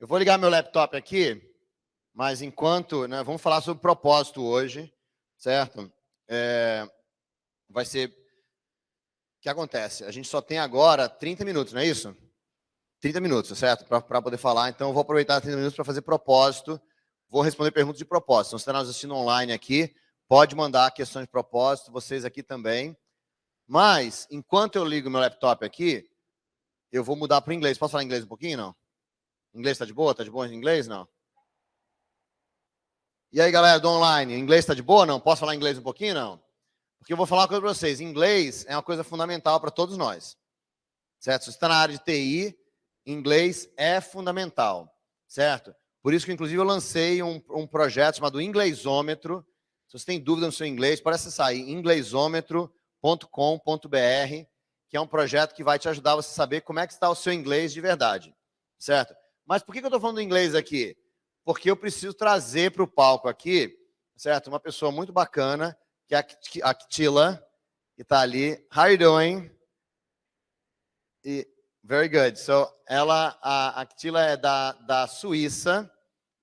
Eu vou ligar meu laptop aqui, mas enquanto, né, vamos falar sobre propósito hoje, certo? Vai ser... O que acontece? A gente só tem agora 30 minutos, não é isso? 30 minutos, certo? Para poder falar. Então, eu vou aproveitar 30 minutos para fazer propósito. Vou responder perguntas de propósito. Então, se você está nos assistindo online aqui, pode mandar questões de propósito, vocês aqui também. Mas, enquanto eu ligo meu laptop aqui, eu vou mudar para o inglês. Posso falar inglês um pouquinho, não? Inglês está de boa? Está de boa em inglês, não? E aí, galera do online, inglês está de boa, não? Posso falar inglês um pouquinho, não? Porque eu vou falar uma coisa para vocês. Inglês é uma coisa fundamental para todos nós. Certo? Se você está na área de TI, inglês é fundamental. Certo? Por isso que, inclusive, eu lancei um projeto chamado Inglesômetro. Se você tem dúvida no seu inglês, pode acessar aí, inglesômetro.com.br, que é um projeto que vai te ajudar a você saber como é que está o seu inglês de verdade. Certo? Mas por que eu estou falando inglês aqui? Porque eu preciso trazer para o palco aqui, certo? Uma pessoa muito bacana, que é a Ktila, que está ali. How are you doing? Very good. So, a Ktila é da Suíça,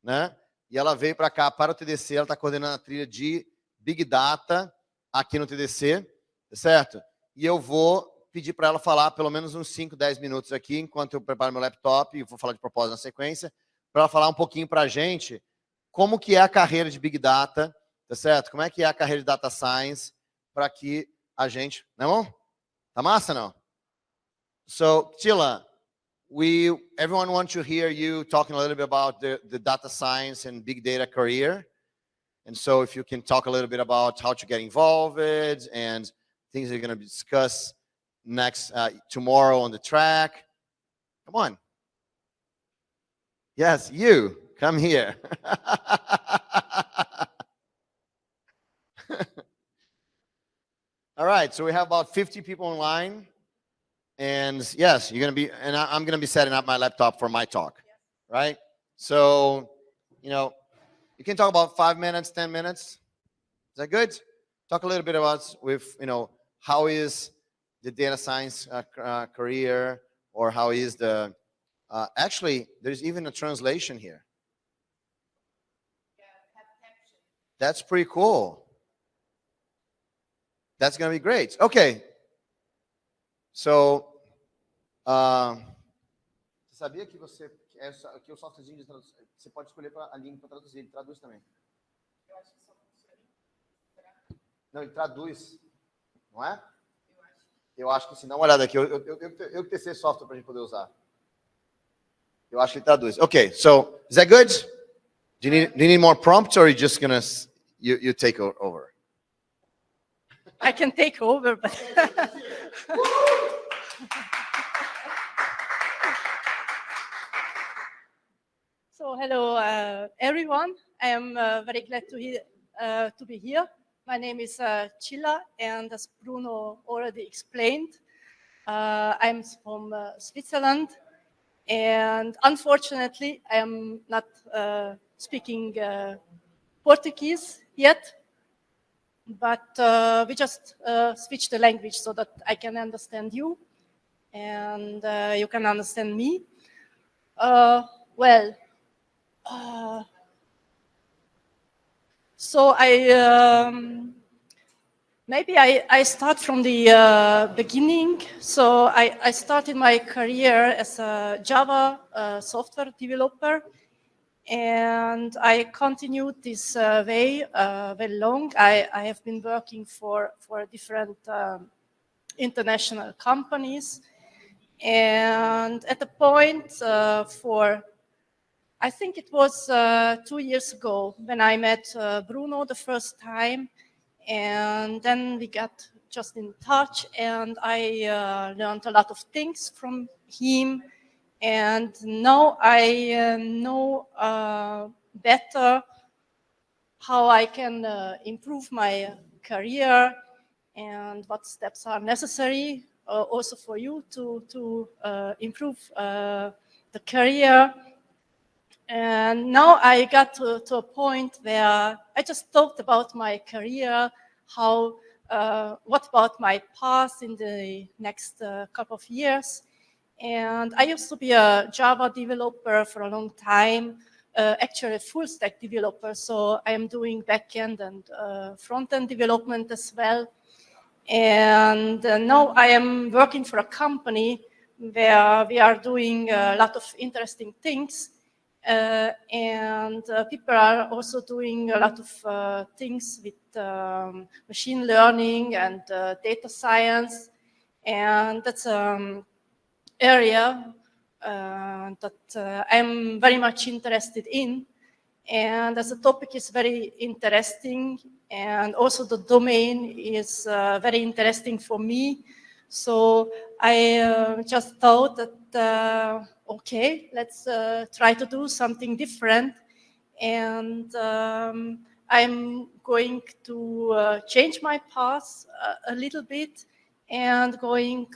né? E ela veio para cá, para o TDC, ela está coordenando a trilha de Big Data aqui no TDC, certo? E eu vou pedir para ela falar pelo menos uns 5, 10 minutos aqui, enquanto eu preparo meu laptop, e vou falar de propósito na sequência, para ela falar um pouquinho para a gente como que é a carreira de Big Data, tá certo? Como é que é a carreira de Data Science, para que a gente... Não é bom? Tá massa, não? So, Ktila, everyone wants to hear you talking a little bit about the data science and big data career. And so if you can talk a little bit about how to get involved and things you're going to discuss next tomorrow on the track. Come on. Yes, you. Come here. All right, so we have about 50 people online. And yes, you're going to be, and I'm going to be setting up my laptop for my talk, right? So, you know, you can talk about 5 minutes, 10 minutes. Is that good? Talk a little bit about with, you know, how is the data science career, or how is the, actually, there's even a translation here. That's pretty cool. That's going to be great. Okay. So, você sabia que que o softwarezinho de tradução, você pode escolher a língua para traduzir, ele traduz também. Eu acho que só funciona. Não, ele traduz, não é? Eu acho que sim. Dá uma olhada aqui. Eu que testei software para a gente poder usar. Eu acho que ele traduz. Okay, so is that good? Do you need more prompts, or are you just gonna you take over? I can take over, but. So hello, everyone. I am very glad to be here. My name is Ktila, and as Bruno already explained, I'm from Switzerland, and unfortunately, I am not speaking Portuguese yet, but we just switched the language so that I can understand you, and you can understand me. So maybe I start from the beginning. So I started my career as a Java software developer, and I continued this way very long. I have been working for different international companies, and at the point I think it was 2 years ago when I met Bruno the first time, and then we got just in touch, and I learned a lot of things from him, and now I know better how I can improve my career and what steps are necessary also for you to improve the career. And now I got to a point where I just talked about my career, what about my path in the next couple of years. And I used to be a Java developer for a long time, actually a full stack developer. So I am doing backend and front-end development as well. And now I am working for a company where we are doing a lot of interesting things. And people are also doing a lot of things with machine learning and data science. And that's area that I'm very much interested in. And as the topic is very interesting, and also the domain is very interesting for me, so I just thought that, okay, let's try to do something different. And I'm going to change my path a little bit and going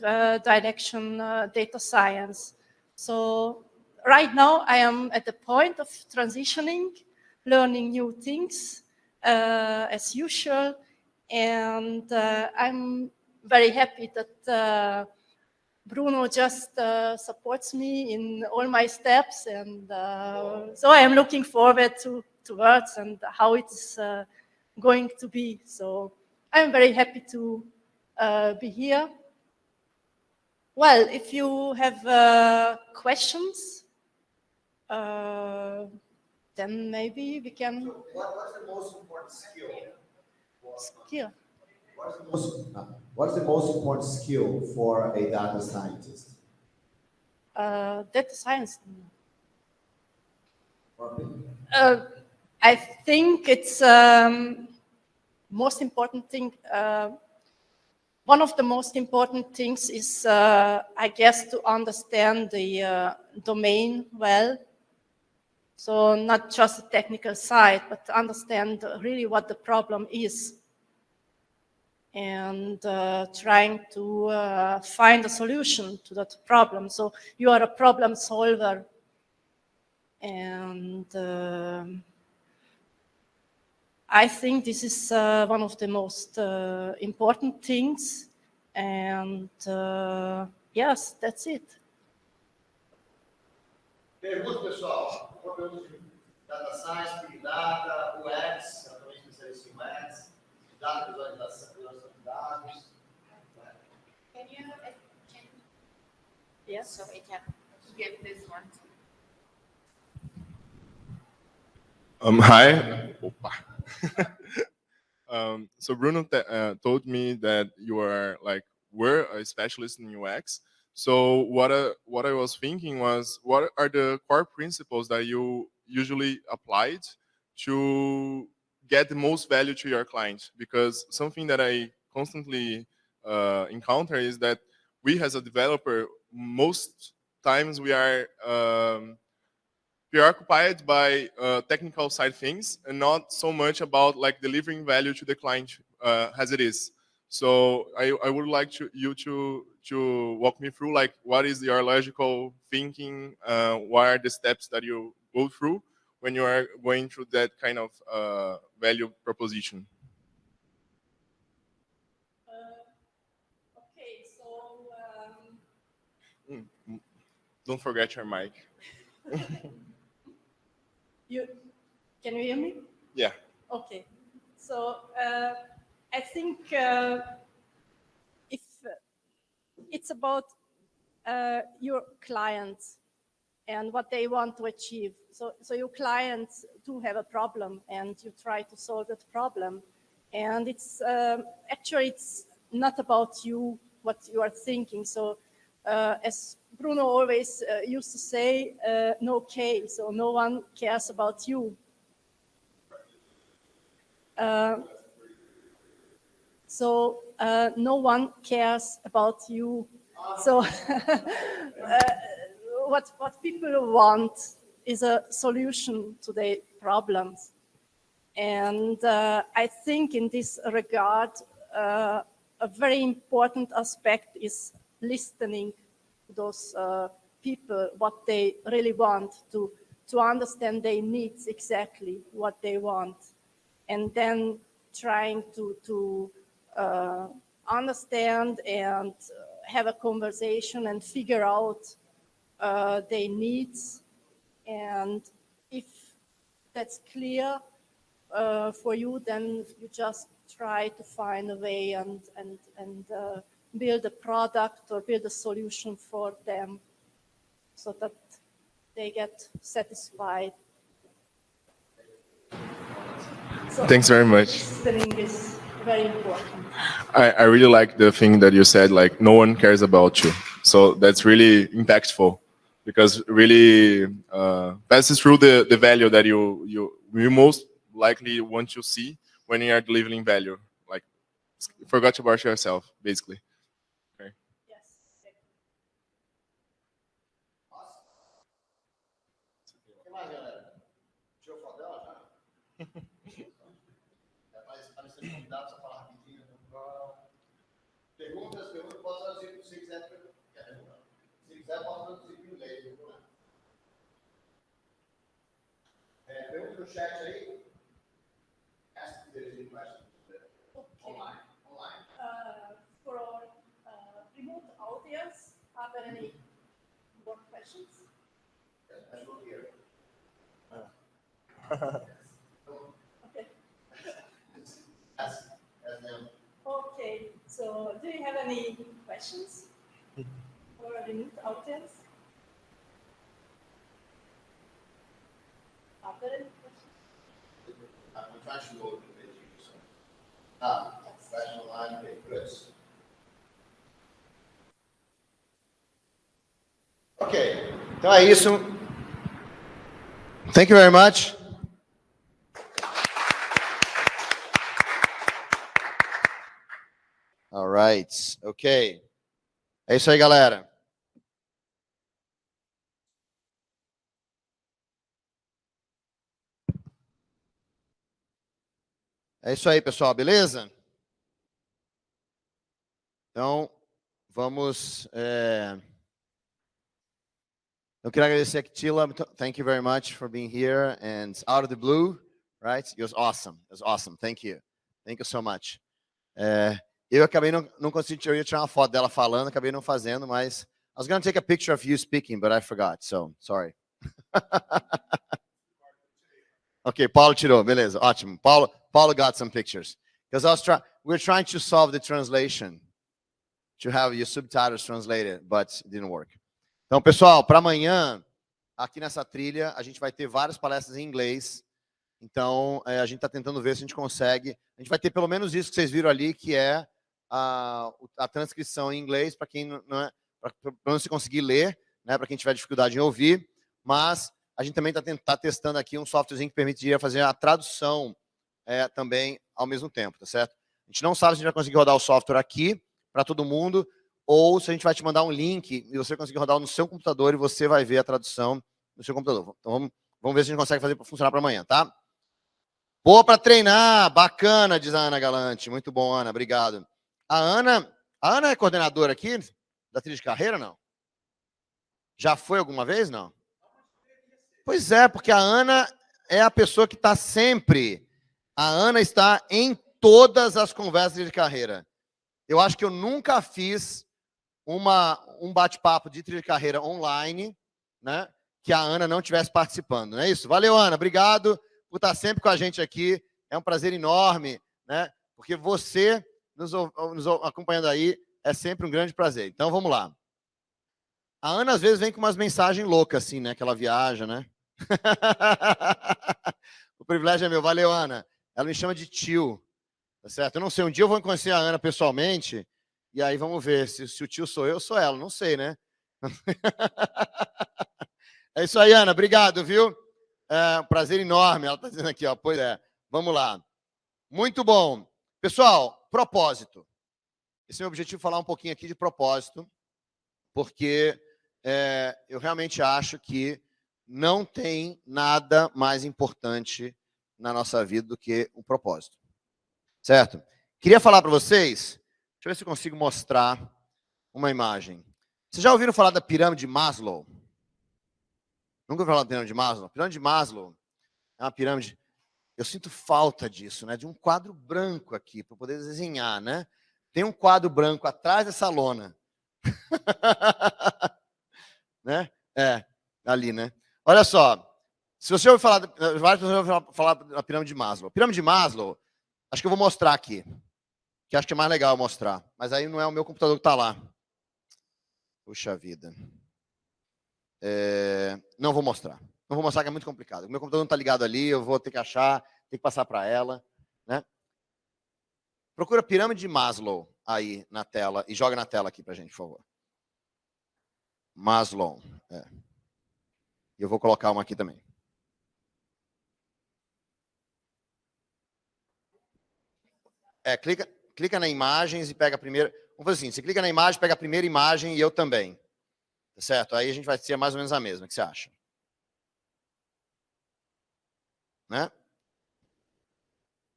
direction data science. So right now I am at the point of transitioning, learning new things as usual, and I'm very happy that Bruno just supports me in all my steps, and so I am looking forward towards and how it's going to be. So I'm very happy to be here. Well, if you have questions, then maybe we can. So what's the most important skill? Skill. What's the most important skill for a data scientist? Data science. Okay. I think it's most important thing. One of the most important things is, I guess, to understand the domain well. So not just the technical side, but to understand really what the problem is, and trying to find a solution to that problem. So you are a problem solver, and I think this is one of the most important things, and yes, that's it. Pergunta, pessoal. Uma pergunta de data science, big data, UX, eu também especialista em UX, data visualização de dados. Can you Yes. so I can give this one to Hi. So Bruno told me that you are were a specialist in UX. So what I was thinking was, what are the core principles that you usually applied to get the most value to your client? Because something that I constantly encounter is that we as a developer, most times we are preoccupied by technical side things and not so much about delivering value to the client as it is. So I would like you to walk me through what is your logical thinking, what are the steps that you go through when you are going through that kind of value proposition. Okay, so Don't forget your mic. Can you hear me? Yeah. Okay, so I think if it's about your clients and what they want to achieve. So your clients do have a problem, and you try to solve that problem. And it's actually it's not about you, what you are thinking. So as Bruno always used to say, no K, so no one cares about you. So no one cares about you. So what people want is a solution to their problems. And I think in this regard, a very important aspect is listening to those people, what they really want, to understand their needs, exactly what they want, and then trying to understand and have a conversation and figure out their needs. And if that's clear for you, then you just try to find a way and build a product or build a solution for them so that they get satisfied. So Thanks very much. listening is very important. I really like the thing that you said, like no one cares about you. So that's really impactful because really passes through the value that you most likely want to see when you are delivering value. Like forgot about yourself, basically. Okay. Yes. O que mais, galera? Tirou foto dela já? Aparecendo convidado, só falar rapidinho. Perguntas, posso traduzir se quiser. Se quiser, posso traduzir em inglês, não tem problema. Pergunta no chat aí. Ask if there is any questions. Online. For our remote audience, are there any more questions? Let's look here. Okay. Ask them. Okay. So, do you have any questions for our remote audience? Are there any questions? I'm trying to load the page. So. Question online, okay, good. Ok, então é isso. Thank you very much. All right, ok. É isso aí, galera. É isso aí, pessoal, beleza? Então, vamos... Eu queria agradecer a Actila. Thank you very much for being here. And out of the blue, right? It was awesome. It was awesome. Thank you. Thank you so much. Eu acabei não consegui, eu ia tirar uma foto dela falando, acabei não fazendo, mas I was going to take a picture of you speaking, but I forgot. So, sorry. Ok, Paulo tirou. Beleza, ótimo. Paulo got some pictures. Because we're trying to solve the translation. To have your subtitles translated, but it didn't work. Então, pessoal, para amanhã, aqui nessa trilha, a gente vai ter várias palestras em inglês. Então, a gente está tentando ver se a gente consegue. A gente vai ter pelo menos isso que vocês viram ali, que é a transcrição em inglês, para quem não se conseguir ler, né, para quem tiver dificuldade em ouvir. Mas a gente também está testando aqui um softwarezinho que permitiria fazer a tradução também ao mesmo tempo, tá certo? A gente não sabe se a gente vai conseguir rodar o software aqui para todo mundo, ou se a gente vai te mandar um link e você conseguir rodar no seu computador e você vai ver a tradução no seu computador. Então, vamos ver se a gente consegue fazer para funcionar para amanhã, tá? Boa para treinar, bacana, diz a Ana Galante. Muito bom, Ana, obrigado. A Ana é coordenadora aqui da trilha de carreira, não? Já foi alguma vez, não? Pois é, porque a Ana é a pessoa que está sempre... A Ana está em todas as conversas de carreira. Eu acho que eu nunca fiz um bate-papo de trilha de carreira online, né, que a Ana não estivesse participando, não é isso? Valeu, Ana, obrigado por estar sempre com a gente aqui, é um prazer enorme, né, porque você nos acompanhando aí é sempre um grande prazer. Então, vamos lá. A Ana, às vezes, vem com umas mensagens loucas, assim, né, que ela viaja, né? O privilégio é meu, valeu, Ana. Ela me chama de tio, tá certo? Eu não sei, um dia eu vou conhecer a Ana pessoalmente, e aí vamos ver se o tio sou eu ou sou ela, não sei, né? É isso aí, Ana, obrigado, viu? Um prazer enorme, ela está dizendo aqui, ó, pois é. Vamos lá. Muito bom. Pessoal, propósito. Esse é o meu objetivo, falar um pouquinho aqui de propósito, porque eu realmente acho que não tem nada mais importante na nossa vida do que o propósito. Certo? Queria falar para vocês, deixa eu ver se eu consigo mostrar uma imagem. Vocês já ouviram falar da pirâmide de Maslow? Nunca ouviram falar da pirâmide de Maslow? A pirâmide de Maslow é uma pirâmide... Eu sinto falta disso, né? De um quadro branco aqui, para poder desenhar, né? Tem um quadro branco atrás dessa lona, Né? É, ali, né? Olha só, se você ouvir falar, várias pessoas vão falar da pirâmide de Maslow. Pirâmide de Maslow, acho que eu vou mostrar aqui, que acho que é mais legal mostrar. Mas aí não é o meu computador que está lá. Puxa vida. Não vou mostrar. Não vou mostrar que é muito complicado. O meu computador não está ligado ali, eu vou ter que achar, ter que passar para ela. Né? Procura pirâmide de Maslow aí na tela e joga na tela aqui para a gente, por favor. Maslow. Eu vou colocar uma aqui também. Clica na imagens e pega a primeira. Vamos fazer assim, você clica na imagem, pega a primeira imagem e eu também. Tá certo? Aí a gente vai ser mais ou menos a mesma. O que você acha? Né?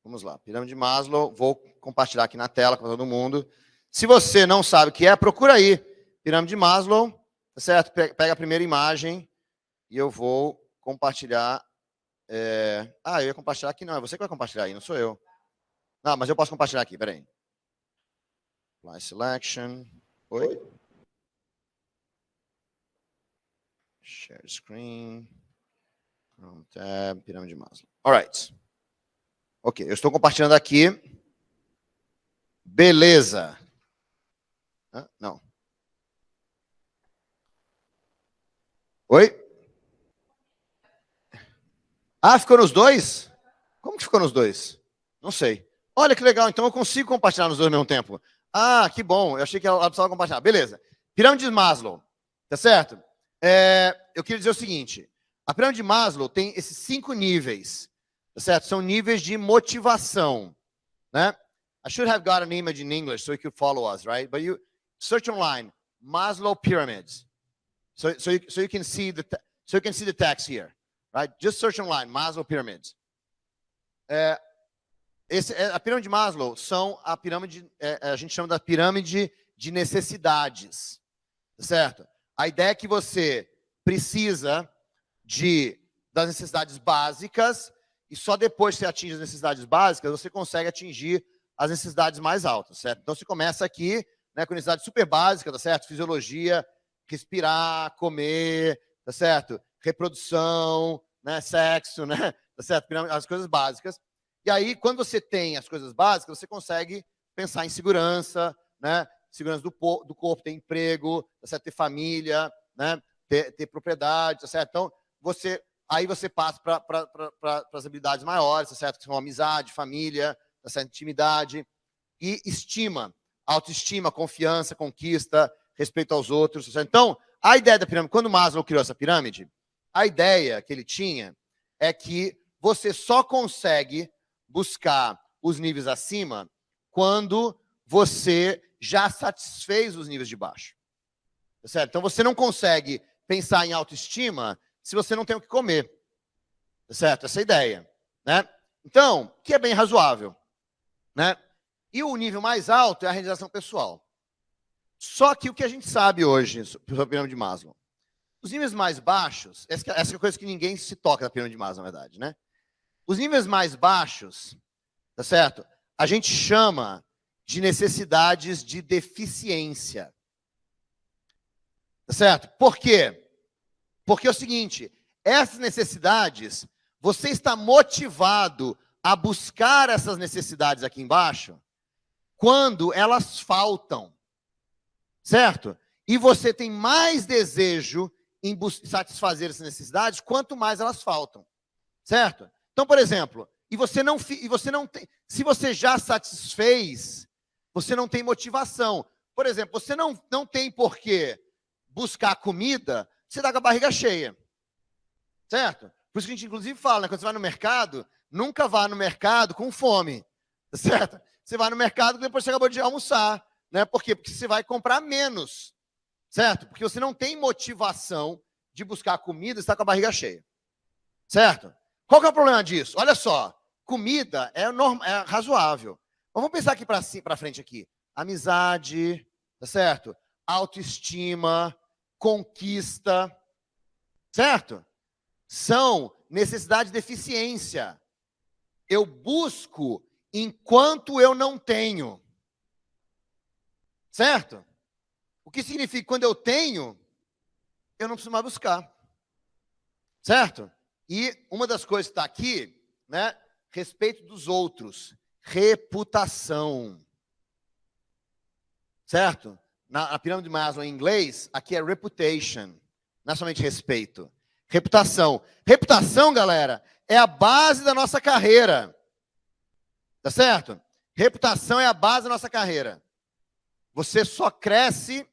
Vamos lá. Pirâmide de Maslow. Vou compartilhar aqui na tela com todo mundo. Se você não sabe o que é, procura aí. Pirâmide de Maslow. Tá certo? Pega a primeira imagem e eu vou compartilhar. Eu ia compartilhar aqui. Não, é você que vai compartilhar aí, não sou eu. Não, mas eu posso compartilhar aqui, peraí. Apply selection. Oi? Share screen. Chrome tab, pirâmide de Maslow. Alright. Ok, eu estou compartilhando aqui. Beleza. Não. Oi? Ficou nos dois? Como que ficou nos dois? Não sei. Olha que legal, então eu consigo compartilhar nos dois ao mesmo tempo. Que bom, eu achei que ela precisava compartilhar. Beleza. Pirâmide de Maslow, tá certo? Eu queria dizer o seguinte, a pirâmide de Maslow tem esses 5 níveis, tá certo? São níveis de motivação, né? I should have got an image in English so you could follow us, right? But you search online, Maslow pyramids, so you can see the text here, right? Just search online, Maslow pyramids. A pirâmide de Maslow são a pirâmide, a gente chama da pirâmide de necessidades, certo? A ideia é que você precisa das necessidades básicas e só depois que você atinge as necessidades básicas, você consegue atingir as necessidades mais altas, certo? Então, você começa aqui, né, com necessidades super básicas, tá certo? Fisiologia, respirar, comer, tá certo? Reprodução, né, sexo, né, tá certo? As coisas básicas. E aí, quando você tem as coisas básicas, você consegue pensar em segurança, né? Segurança do corpo, ter emprego, tá certo? Ter família, né? Ter propriedade, tá certo? Então, aí você passa para as habilidades maiores, tá certo? Que são amizade, família, tá certo? Intimidade e autoestima, confiança, conquista, respeito aos outros, tá certo? Então, a ideia da pirâmide, quando Maslow criou essa pirâmide, a ideia que ele tinha é que você só consegue buscar os níveis acima quando você já satisfez os níveis de baixo. Tá certo? Então, você não consegue pensar em autoestima se você não tem o que comer. Tá certo? Essa é a ideia. Né? Então, que é bem razoável. Né? E o nível mais alto é a realização pessoal. Só que o que a gente sabe hoje sobre a pirâmide de Maslow, os níveis mais baixos, essa é a coisa que ninguém se toca na pirâmide de Maslow, na verdade, né? Os níveis mais baixos, tá certo? A gente chama de necessidades de deficiência. Tá certo? Por quê? Porque é o seguinte, essas necessidades, você está motivado a buscar essas necessidades aqui embaixo quando elas faltam. Certo? E você tem mais desejo em satisfazer essas necessidades quanto mais elas faltam. Certo? Então, por exemplo, se você já satisfez, você não tem motivação. Por exemplo, você não tem por que buscar comida, você está com a barriga cheia. Certo? Por isso que a gente, inclusive, fala, né? Quando você vai no mercado, nunca vá no mercado com fome. Certo? Você vai no mercado depois você acabou de almoçar. Né? Por quê? Porque você vai comprar menos. Certo? Porque você não tem motivação de buscar comida e está com a barriga cheia. Certo? Qual que é o problema disso? Olha só, comida é razoável. Mas vamos pensar aqui para frente aqui. Amizade, tá certo? Autoestima, conquista, certo? São necessidades de deficiência. Eu busco enquanto eu não tenho. Certo? O que significa que quando eu tenho, eu não preciso mais buscar. Certo? E uma das coisas que está aqui, né? Respeito dos outros. Reputação. Certo? Na pirâmide de Maslow em inglês, aqui é reputation. Não é somente respeito. Reputação. Reputação, galera, é a base da nossa carreira. Tá certo? Reputação é a base da nossa carreira. Você só cresce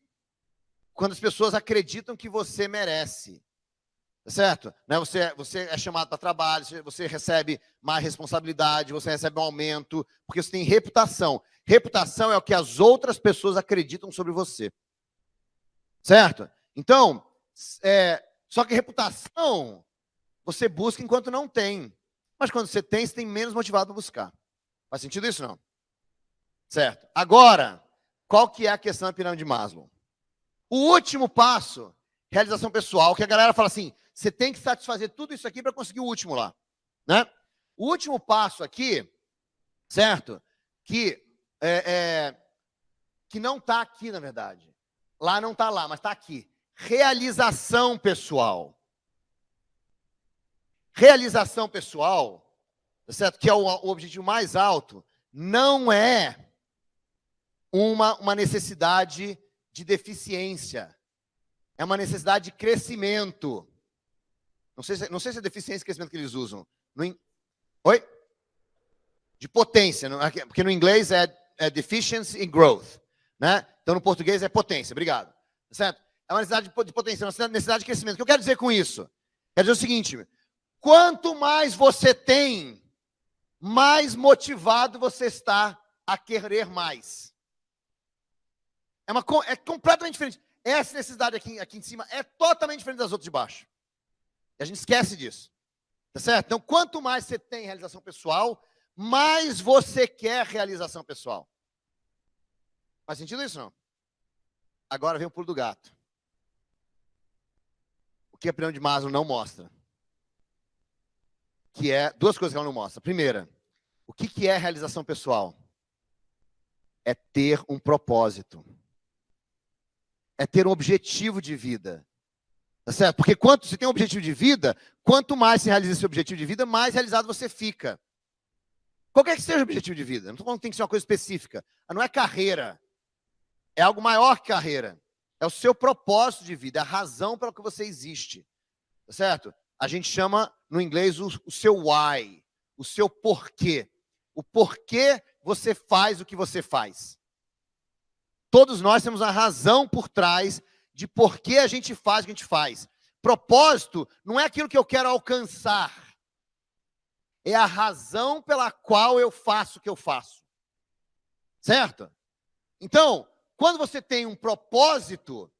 quando as pessoas acreditam que você merece. Tá certo? Né? Você é chamado para trabalho, você recebe mais responsabilidade, você recebe um aumento, porque você tem reputação. Reputação é o que as outras pessoas acreditam sobre você. Certo? Então, só que reputação você busca enquanto não tem. Mas quando você tem menos motivado para buscar. Faz sentido isso, não? Certo. Agora, qual que é a questão da pirâmide de Maslow? O último passo, realização pessoal, que a galera fala assim, você tem que satisfazer tudo isso aqui para conseguir o último lá. Né? O último passo aqui, certo? Que não está aqui, na verdade. Lá não está lá, mas está aqui. Realização pessoal. Realização pessoal, certo? Que é o objetivo mais alto, não é uma necessidade de deficiência. É uma necessidade de crescimento. Não sei se é deficiência e crescimento que eles usam. Oi? De potência, porque no inglês é deficiency and growth. Né? Então, no português é potência. Obrigado. Certo? É uma necessidade de potência, uma necessidade de crescimento. O que eu quero dizer com isso? Quero dizer o seguinte, quanto mais você tem, mais motivado você está a querer mais. É completamente diferente. Essa necessidade aqui em cima é totalmente diferente das outras de baixo. E a gente esquece disso. Tá certo? Então, quanto mais você tem realização pessoal, mais você quer realização pessoal. Faz sentido isso, não? Agora vem o pulo do gato. O que a pirâmide de Maslow não mostra? Que é duas coisas que ela não mostra. Primeira, o que é realização pessoal? É ter um propósito. É ter um objetivo de vida. Tá certo? Porque quanto você tem um objetivo de vida, quanto mais você realiza esse objetivo de vida, mais realizado você fica. Qualquer que seja o objetivo de vida. Não estou falando que tem que ser uma coisa específica. Não é carreira. É algo maior que carreira. É o seu propósito de vida, é a razão pela que você existe. Tá certo? A gente chama, no inglês, o seu why, o seu porquê. O porquê você faz o que você faz. Todos nós temos a razão por trás de por que a gente faz o que a gente faz. Propósito não é aquilo que eu quero alcançar. É a razão pela qual eu faço o que eu faço. Certo? Então, quando você tem um propósito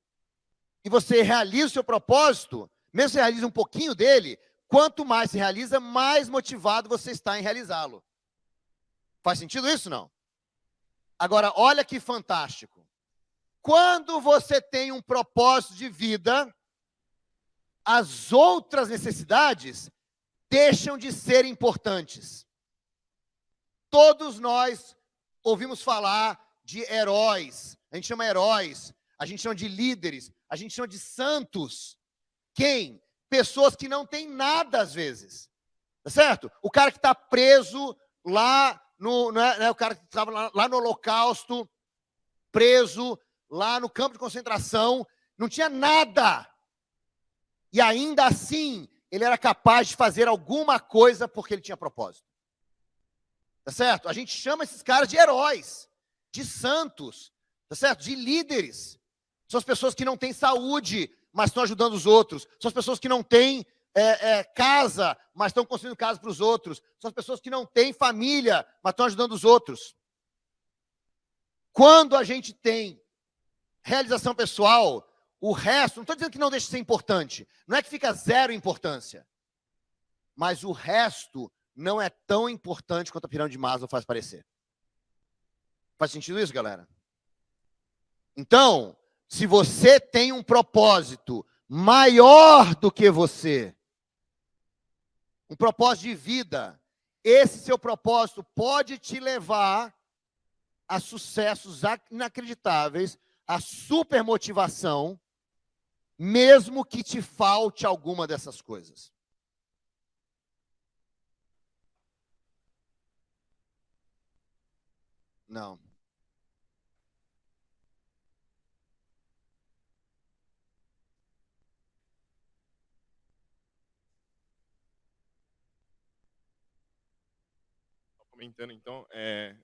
e você realiza o seu propósito, mesmo que você realize um pouquinho dele, quanto mais se realiza, mais motivado você está em realizá-lo. Faz sentido isso, não? Agora, olha que fantástico. Quando você tem um propósito de vida, as outras necessidades deixam de ser importantes. Todos nós ouvimos falar de heróis. A gente chama heróis, a gente chama de líderes, a gente chama de santos. Quem? Pessoas que não têm nada às vezes. Tá certo? O cara que está preso lá o cara que estava lá no Holocausto, preso lá no campo de concentração, não tinha nada. E ainda assim, ele era capaz de fazer alguma coisa porque ele tinha propósito. Tá certo? A gente chama esses caras de heróis, de santos, tá certo? De líderes. São as pessoas que não têm saúde, mas estão ajudando os outros. São as pessoas que não têm casa, mas estão construindo casa para os outros. São as pessoas que não têm família, mas estão ajudando os outros. Quando a gente tem realização pessoal, o resto, não estou dizendo que não deixa de ser importante, não é que fica zero importância, mas o resto não é tão importante quanto a pirâmide de Maslow faz parecer. Faz sentido isso, galera? Então, se você tem um propósito maior do que você, um propósito de vida, esse seu propósito pode te levar a sucessos inacreditáveis a supermotivação, mesmo que te falte alguma dessas coisas. Não. Comentando, então,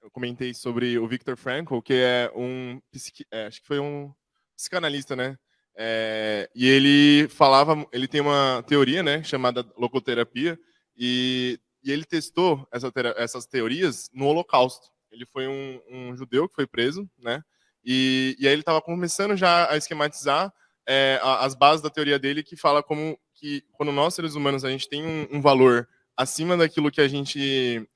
eu comentei sobre o Viktor Frankl, que é acho que foi um psicanalista, né? E ele falava, ele tem uma teoria, né, chamada logoterapia, e ele testou essas teorias no Holocausto. Ele foi um judeu que foi preso, né? E aí ele estava começando já a esquematizar as bases da teoria dele, que fala como que quando nós seres humanos a gente tem um valor acima daquilo que a gente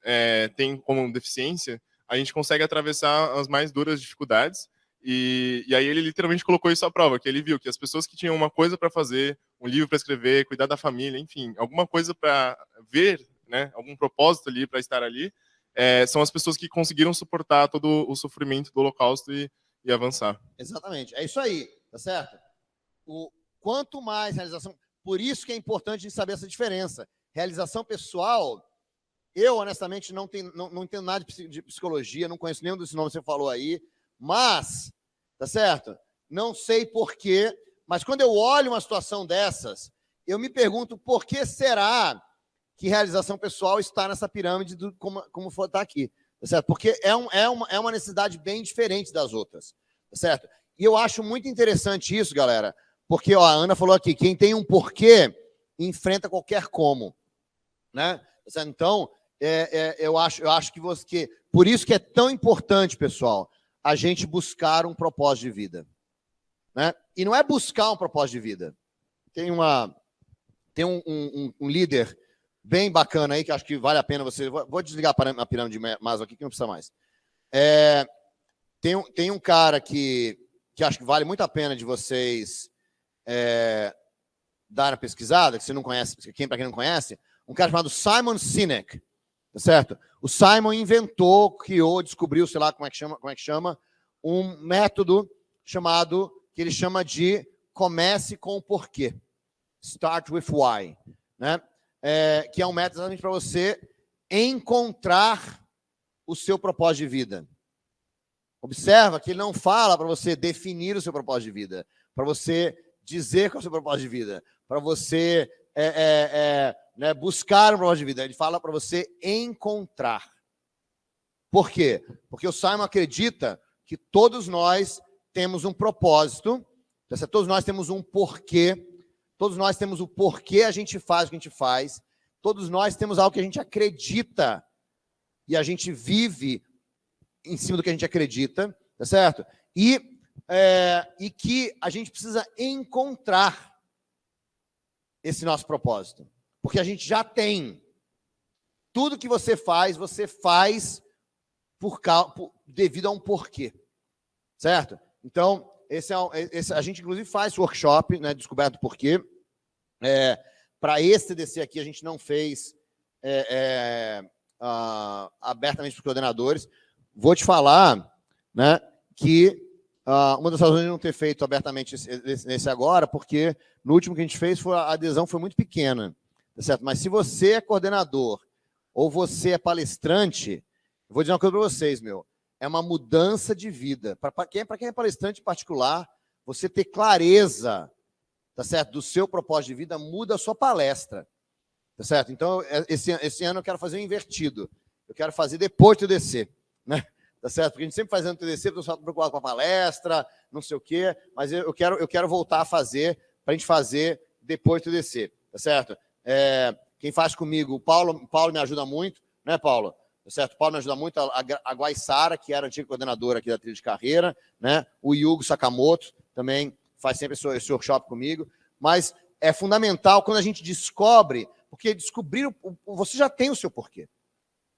tem como deficiência, a gente consegue atravessar as mais duras dificuldades. E aí ele literalmente colocou isso à prova, que ele viu que as pessoas que tinham uma coisa para fazer, um livro para escrever, cuidar da família, enfim, alguma coisa para ver, né, algum propósito ali para estar ali, são as pessoas que conseguiram suportar todo o sofrimento do Holocausto e avançar. Exatamente, é isso aí, tá certo? Quanto mais realização... Por isso que é importante a gente saber essa diferença. Realização pessoal, eu honestamente não entendo nada de psicologia, não conheço nenhum desses nomes que você falou aí, mas, tá certo? Não sei porquê, mas quando eu olho uma situação dessas, eu me pergunto por que será que realização pessoal está nessa pirâmide como está aqui, tá certo? Porque é uma necessidade bem diferente das outras, tá certo? E eu acho muito interessante isso, galera, porque ó, a Ana falou aqui, quem tem um porquê enfrenta qualquer como, né? Então, eu acho que por isso que é tão importante, pessoal, a gente buscar um propósito de vida, né? E não é buscar um propósito de vida. Tem um líder bem bacana aí que acho que vale a pena você. Vou desligar a pirâmide de Maslow aqui que não precisa mais. Tem um cara que acho que vale muito a pena de vocês dar uma pesquisada, que você não conhece, para quem não conhece, um cara chamado Simon Sinek, tá certo? O Simon inventou, criou, descobriu, sei lá como é que chama, um método que ele chama de comece com o porquê. Start with why, né? Que é um método exatamente para você encontrar o seu propósito de vida. Observa que ele não fala para você definir o seu propósito de vida, para você dizer qual é o seu propósito de vida, para você né, buscar um propósito de vida. Ele fala para você encontrar. Por quê? Porque o Simon acredita que todos nós temos um propósito, todos nós temos um porquê, todos nós temos o porquê a gente faz o que a gente faz, todos nós temos algo que a gente acredita e a gente vive em cima do que a gente acredita, tá certo? E que a gente precisa encontrar esse nosso propósito, porque a gente já tem. Tudo que você faz devido a um porquê, certo? Então, a gente inclusive faz workshop, né, descoberto porquê. Para esse TDC aqui, a gente não fez abertamente para os coordenadores. Vou te falar, né, que uma das razões de não ter feito abertamente nesse agora, porque no último que a gente fez, a adesão foi muito pequena, tá certo? Mas se você é coordenador ou você é palestrante, eu vou dizer uma coisa para vocês, é uma mudança de vida. Para quem é palestrante em particular, você ter clareza, tá certo, do seu propósito de vida, muda a sua palestra, tá certo? Então, esse ano eu quero fazer um invertido. Eu quero fazer depois do TDC, né? Tá certo? Porque a gente sempre faz no TDC, o pessoal está preocupado com a palestra, não sei o quê, mas eu quero voltar a fazer, para a gente fazer depois do TDC, tá certo? Quem faz comigo, o Paulo me ajuda muito, né, Paulo? Tá certo? O Paulo me ajuda muito, a Guaissara, que era a antiga coordenadora aqui da trilha de carreira, né? O Yugo Sakamoto também faz sempre esse workshop comigo, mas é fundamental quando a gente descobre, porque você já tem o seu porquê,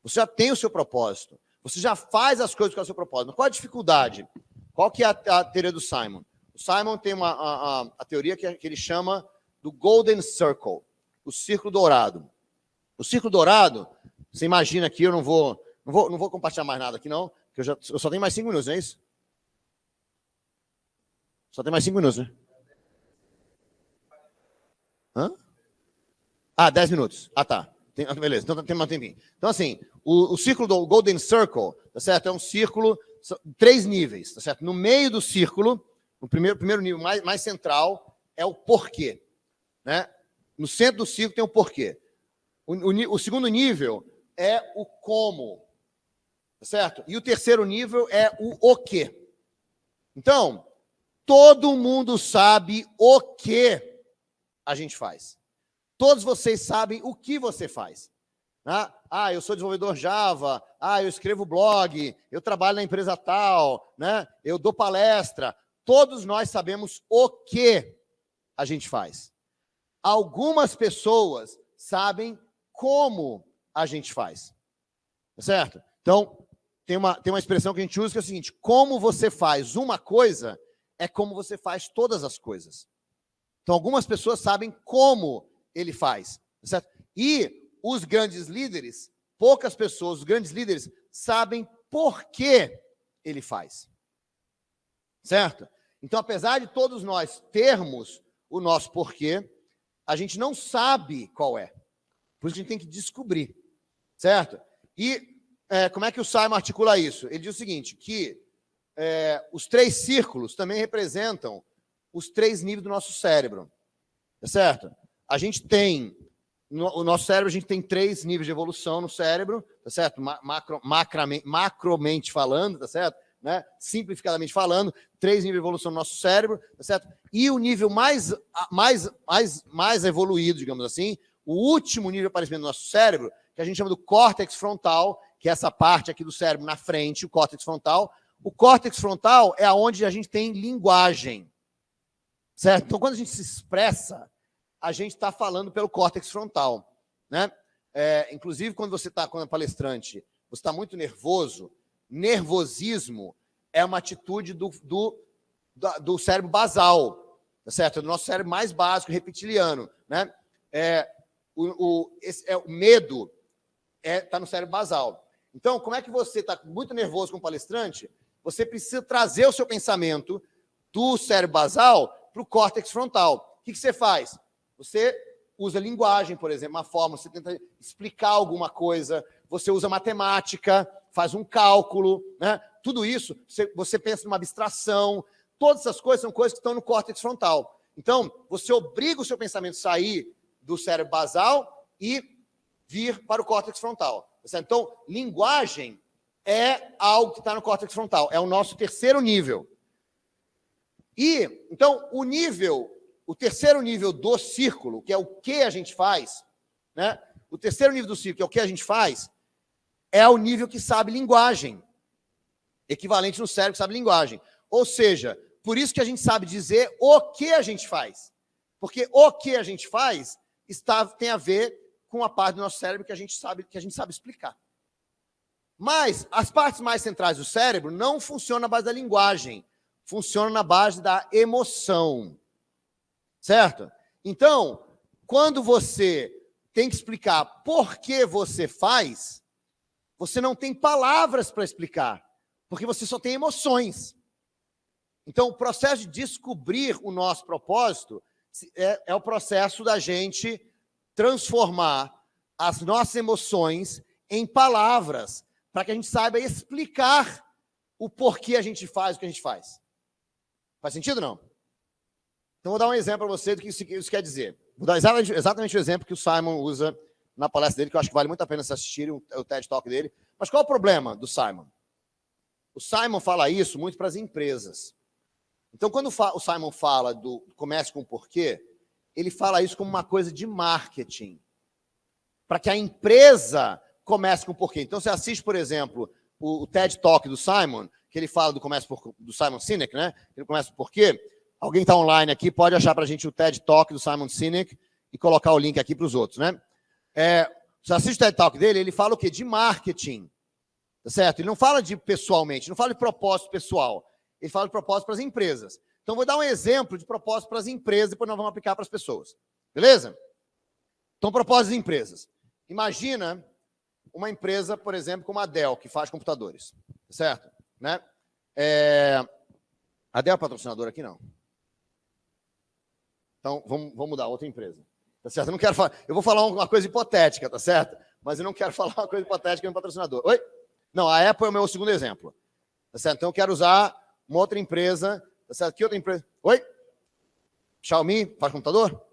você já tem o seu propósito, você já faz as coisas com o seu propósito. Mas qual a dificuldade? Qual que é a teoria do Simon? O Simon tem a teoria que ele chama do Golden Circle, o círculo dourado. O círculo dourado, você imagina aqui, eu não vou compartilhar mais nada aqui não, porque eu só tenho mais 5 minutos, não é isso? Só tem mais 5 minutos, né? Hã? Ah, 10 minutos. Ah, tá. Beleza, então tem mais tempinho. Então, assim, o círculo do Golden Circle, tá certo? É um círculo, 3 níveis, tá certo? No meio do círculo, o primeiro nível mais central é o porquê, né? No centro do círculo tem o porquê. O segundo nível é o como, tá certo? E o terceiro nível é o quê. Então, todo mundo sabe o que a gente faz. Todos vocês sabem o que você faz. Né? Ah, eu sou desenvolvedor Java. Ah, eu escrevo blog. Eu trabalho na empresa tal. Né? Eu dou palestra. Todos nós sabemos o que a gente faz. Algumas pessoas sabem como a gente faz. Tá certo? Então, tem uma expressão que a gente usa que é o seguinte: como você faz uma coisa é como você faz todas as coisas. Então, algumas pessoas sabem como ele faz, certo? E os grandes líderes, poucas pessoas, os grandes líderes, sabem por que ele faz, certo? Então, apesar de todos nós termos o nosso porquê, a gente não sabe qual é. Por isso a gente tem que descobrir, certo? E como é que o Simon articula isso? Ele diz o seguinte, que os 3 círculos também representam os 3 níveis do nosso cérebro, tá certo? A gente tem, o nosso cérebro, a gente tem 3 níveis de evolução no cérebro, tá certo? Macromente falando, tá certo? Né? Simplificadamente falando, 3 níveis de evolução no nosso cérebro, tá certo? E o nível mais evoluído, digamos assim, o último nível de aparecimento do nosso cérebro, que a gente chama do córtex frontal, que é essa parte aqui do cérebro na frente, o córtex frontal. O córtex frontal é onde a gente tem linguagem, certo? Então, quando a gente se expressa, a gente está falando pelo córtex frontal, né? Inclusive, quando é palestrante, você está muito nervoso, nervosismo é uma atitude do cérebro basal, tá certo? Do nosso cérebro mais básico, reptiliano, né? O medo está no cérebro basal. Então, como é que você está muito nervoso como palestrante? Você precisa trazer o seu pensamento do cérebro basal para o córtex frontal. O que você faz? Você usa linguagem, por exemplo, uma forma, você tenta explicar alguma coisa, você usa matemática, faz um cálculo, né? Tudo isso, você pensa numa abstração, todas essas coisas são coisas que estão no córtex frontal. Então, você obriga o seu pensamento a sair do cérebro basal e vir para o córtex frontal. Então, linguagem é algo que está no córtex frontal, é o nosso terceiro nível. E, então, o terceiro nível do círculo, que é o que a gente faz, né? O terceiro nível do círculo, que é o que a gente faz, é o nível que sabe linguagem. Equivalente no cérebro que sabe linguagem. Ou seja, por isso que a gente sabe dizer o que a gente faz. Porque o que a gente faz tem a ver com a parte do nosso cérebro que a gente sabe explicar. Mas as partes mais centrais do cérebro não funcionam na base da linguagem, funcionam na base da emoção. Certo? Então, quando você tem que explicar por que você faz, você não tem palavras para explicar, porque você só tem emoções. Então, o processo de descobrir o nosso propósito é o processo da gente transformar as nossas emoções em palavras, para que a gente saiba explicar o porquê a gente faz o que a gente faz. Faz sentido ou não? Então, vou dar um exemplo para você do que isso quer dizer. Vou dar exatamente o exemplo que o Simon usa na palestra dele, que eu acho que vale muito a pena vocês assistirem o TED Talk dele. Mas qual é o problema do Simon? O Simon fala isso muito para as empresas. Então, quando o Simon fala do comércio com porquê, ele fala isso como uma coisa de marketing, para que a empresa comece com porquê. Então, você assiste, por exemplo, o TED Talk do Simon, que ele fala do comércio do Simon Sinek, né? Ele começa por porquê. Alguém está online aqui, pode achar para a gente o TED Talk do Simon Sinek e colocar o link aqui para os outros, né? Você assiste o TED Talk dele, ele fala o quê? De marketing, tá certo? Ele não fala de pessoalmente, não fala de propósito pessoal, ele fala de propósito para as empresas. Então, vou dar um exemplo de propósito para as empresas, depois nós vamos aplicar para as pessoas, beleza? Então, propósito de empresas. Imagina uma empresa, por exemplo, como a Dell, que faz computadores, certo? Né? A Dell é patrocinadora aqui, não? Então, vamos mudar, outra empresa. Tá certo? Eu não quero falar. Eu vou falar uma coisa hipotética, tá certo? Mas eu não quero falar uma coisa hipotética no patrocinador. Oi? Não, a Apple é o meu segundo exemplo. Tá certo? Então eu quero usar uma outra empresa. Tá certo? Que outra empresa? Oi? Xiaomi faz computador?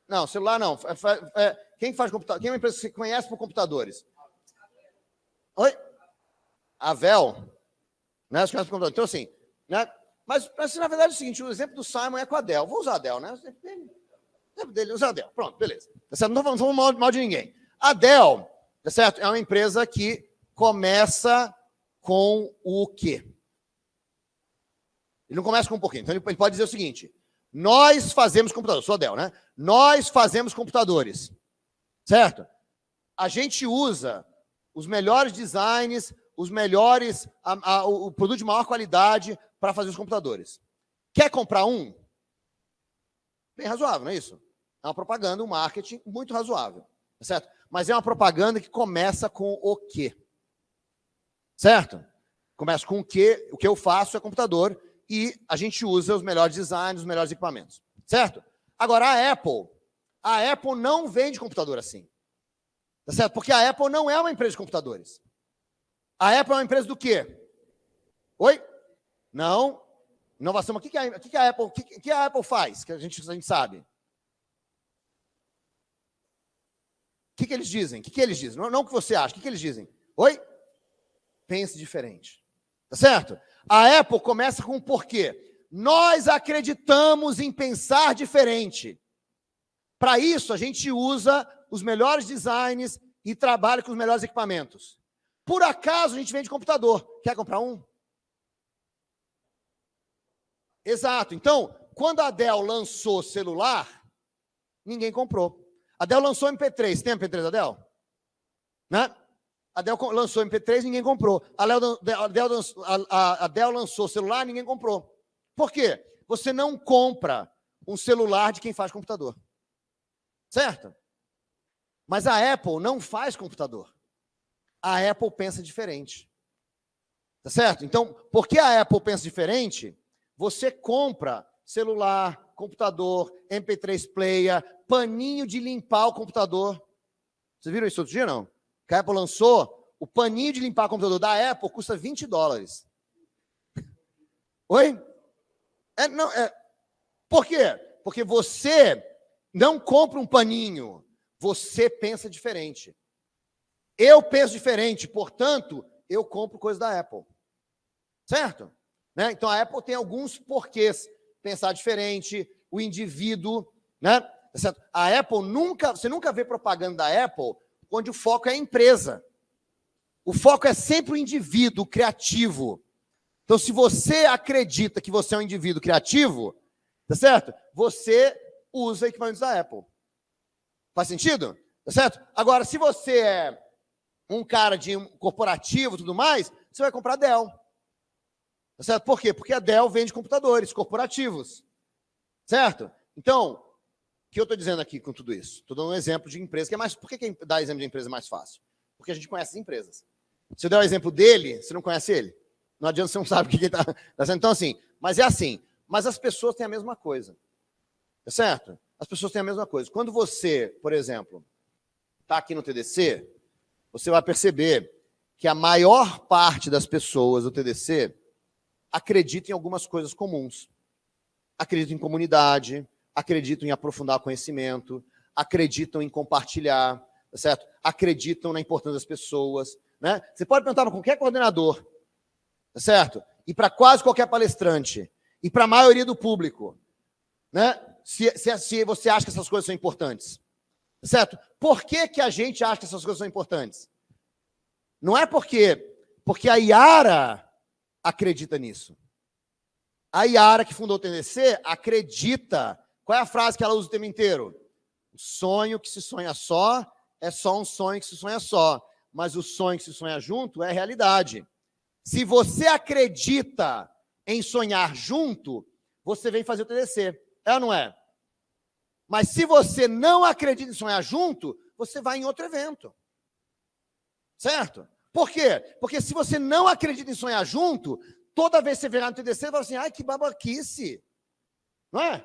Não, celular não. Quem faz computador? Quem é uma empresa que você conhece por computadores? Oi? Avel? Né? Você conhece por computador. Então, assim, né? Mas na verdade é o seguinte: o exemplo do Simon é com a Dell. Vou usar a Dell, né? O exemplo dele, usar a Dell. Pronto, beleza. Tá certo? Não estou falando mal de ninguém. A Dell, tá certo? É uma empresa que começa com o quê? Ele não começa com um pouquinho. Então ele pode dizer o seguinte: nós fazemos computadores. Sou a Dell, né? Nós fazemos computadores. Certo? A gente usa os melhores designs, os melhores, o produto de maior qualidade para fazer os computadores. Quer comprar um? Bem razoável, não é isso? É uma propaganda, um marketing muito razoável. Certo? Mas é uma propaganda que começa com o quê? Certo? Começa com o quê? O que eu faço é computador e a gente usa os melhores designs, os melhores equipamentos. Certo? Agora, a Apple não vende computador assim. Tá certo? Porque a Apple não é uma empresa de computadores. A Apple é uma empresa do quê? Oi? Não. Inovação. O que a Apple faz? Que a gente sabe. O que eles dizem? O que eles dizem? Não o que você acha. O que eles dizem? Oi? Pense diferente. Tá certo? A Apple começa com o porquê. Nós acreditamos em pensar diferente. Para isso, a gente usa os melhores designs e trabalha com os melhores equipamentos. Por acaso, a gente vende computador. Quer comprar um? Exato. Então, quando a Dell lançou celular, ninguém comprou. A Dell lançou MP3. Tem MP3 da Dell? Né? A Dell lançou MP3, ninguém comprou. A Dell lançou celular, ninguém comprou. Por quê? Você não compra um celular de quem faz computador. Certo? Mas a Apple não faz computador. A Apple pensa diferente. Tá certo? Então, porque a Apple pensa diferente, você compra celular, computador, MP3 player, paninho de limpar o computador. Vocês viram isso outro dia, não? Que a Apple lançou, o paninho de limpar o computador da Apple custa $20. Oi? Por quê? Porque você não compra um paninho, você pensa diferente. Eu penso diferente, portanto, eu compro coisa da Apple. Certo? Né? Então, a Apple tem alguns porquês. Pensar diferente, o indivíduo, né? Certo? A Apple você nunca vê propaganda da Apple onde o foco é a empresa. O foco é sempre o indivíduo criativo. Então, se você acredita que você é um indivíduo criativo, tá certo? Você usa equipamentos da Apple. Faz sentido? Tá certo? Agora, se você é um cara de corporativo e tudo mais, você vai comprar Dell. Tá certo? Por quê? Porque a Dell vende computadores corporativos. Certo? Então, o que eu estou dizendo aqui com tudo isso? Estou dando um exemplo de empresa que é mais... Por que dar exemplo de empresa é mais fácil? Porque a gente conhece as empresas. Se eu der o exemplo dele, você não conhece ele. Não adianta, você não sabe o que ele está... Então, assim, mas é assim. Mas as pessoas têm a mesma coisa. Tá certo? As pessoas têm a mesma coisa. Quando você, por exemplo, está aqui no TDC, você vai perceber que a maior parte das pessoas do TDC acreditam em algumas coisas comuns. Acreditam em comunidade, acreditam em aprofundar conhecimento, acreditam em compartilhar, tá certo? Acreditam na importância das pessoas, né? Você pode perguntar para qualquer coordenador, tá certo? E para quase qualquer palestrante, e para a maioria do público, né? Se você acha que essas coisas são importantes, tá certo? Por que a gente acha que essas coisas são importantes? Não é porque a Yara acredita nisso. A Yara, que fundou o TDC, acredita. Qual é a frase que ela usa o tempo inteiro? O sonho que se sonha só é só um sonho que se sonha só. Mas o sonho que se sonha junto é realidade. Se você acredita em sonhar junto, você vem fazer o TDC. É ou não é? Mas se você não acredita em sonhar junto, você vai em outro evento. Certo? Por quê? Porque se você não acredita em sonhar junto, toda vez que você virar no TDC, você vai assim, ai, que babaquice. Não é?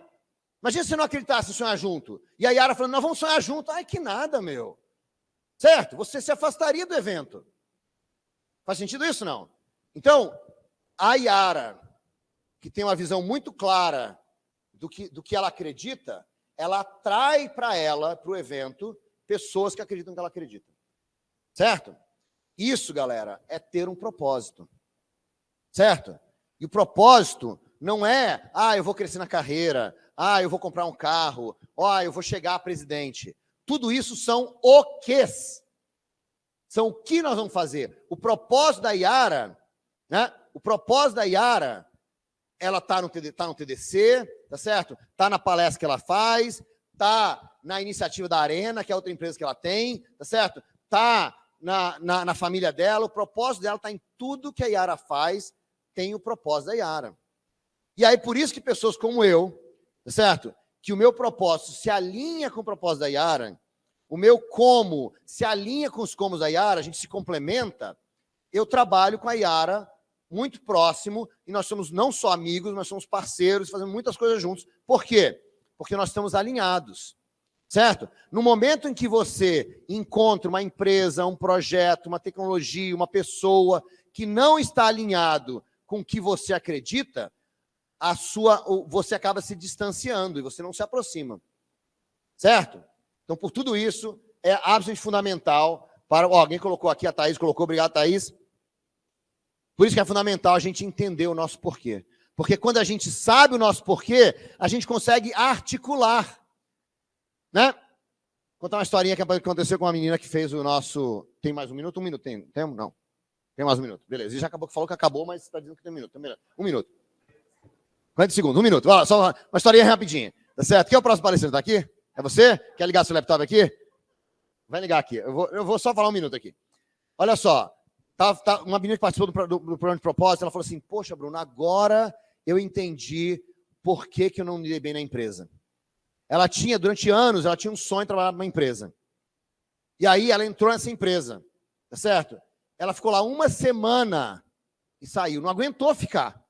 Imagina se você não acreditasse em sonhar junto. E a Yara falando, nós vamos sonhar junto. Ai, que nada, meu. Certo? Você se afastaria do evento. Faz sentido isso, não? Então, a Yara, que tem uma visão muito clara do que ela acredita, ela atrai para ela, para o evento, pessoas que acreditam que ela acredita. Certo? Isso, galera, é ter um propósito. Certo? E o propósito não é, eu vou crescer na carreira, eu vou comprar um carro, eu vou chegar a presidente. Tudo isso são o quês. São o que nós vamos fazer. O propósito da Yara, né? O propósito da Yara, ela tá no TDC, tá certo? Tá na palestra que ela faz, tá na iniciativa da Arena, que é outra empresa que ela tem, tá certo? Tá na família dela, o propósito dela tá em tudo que a Yara faz, tem o propósito da Yara. E aí, por isso que pessoas como eu, tá certo? Que o meu propósito se alinha com o propósito da Yara, o meu como se alinha com os comos da Yara, a gente se complementa, eu trabalho com a Yara muito próximo, e nós somos não só amigos, nós somos parceiros, fazemos muitas coisas juntos. Por quê? Porque nós estamos alinhados, certo? No momento em que você encontra uma empresa, um projeto, uma tecnologia, uma pessoa que não está alinhado com o que você acredita, você acaba se distanciando e você não se aproxima, certo? Então, por tudo isso, é absolutamente fundamental para... alguém colocou aqui, a Thaís colocou, obrigado, Thaís. Por isso que é fundamental a gente entender o nosso porquê. Porque quando a gente sabe o nosso porquê, a gente consegue articular, né? Vou contar uma historinha que aconteceu com uma menina que fez o nosso... Tem mais um minuto? Um minuto tem? Temos? Não. Tem mais um minuto. Beleza. E já falou que acabou, mas está dizendo que tem um minuto. Um minuto. 40 segundos, um minuto. Vai lá, só uma historinha rapidinha. Tá certo? Quem é o próximo palestrante? Tá aqui? É você? Quer ligar seu laptop aqui? Vai ligar aqui. Eu vou só falar um minuto aqui. Olha só. Uma menina que participou do programa de propósito, ela falou assim, poxa, Bruno, agora eu entendi por que eu não me dei bem na empresa. Ela tinha, durante anos, ela tinha um sonho de trabalhar numa empresa. E aí ela entrou nessa empresa, tá certo? Ela ficou lá uma semana e saiu, não aguentou ficar.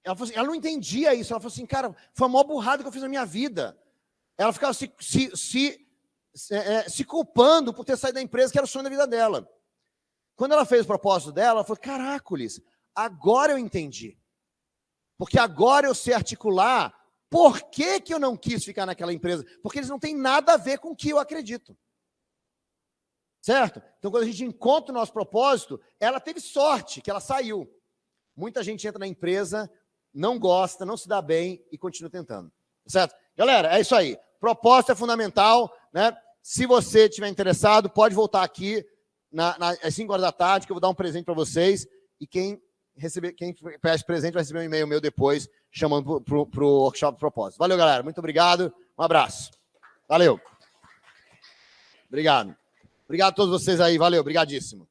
Ela falou assim, ela não entendia isso, ela falou assim, cara, foi a maior burrada que eu fiz na minha vida. Ela ficava se culpando por ter saído da empresa, que era o sonho da vida dela. Quando ela fez o propósito dela, ela falou, caracoles, agora eu entendi. Porque agora eu sei articular por que eu não quis ficar naquela empresa. Porque eles não têm nada a ver com o que eu acredito. Certo? Então, quando a gente encontra o nosso propósito, ela teve sorte que ela saiu. Muita gente entra na empresa, não gosta, não se dá bem e continua tentando. Certo? Galera, é isso aí. Propósito é fundamental, né? Se você estiver interessado, pode voltar aqui às 5 horas da tarde, que eu vou dar um presente para vocês. E quem pede presente vai receber um e-mail meu depois, chamando para o workshop propósito. Valeu, galera. Muito obrigado. Um abraço. Valeu. Obrigado. Obrigado a todos vocês aí. Valeu. Obrigadíssimo.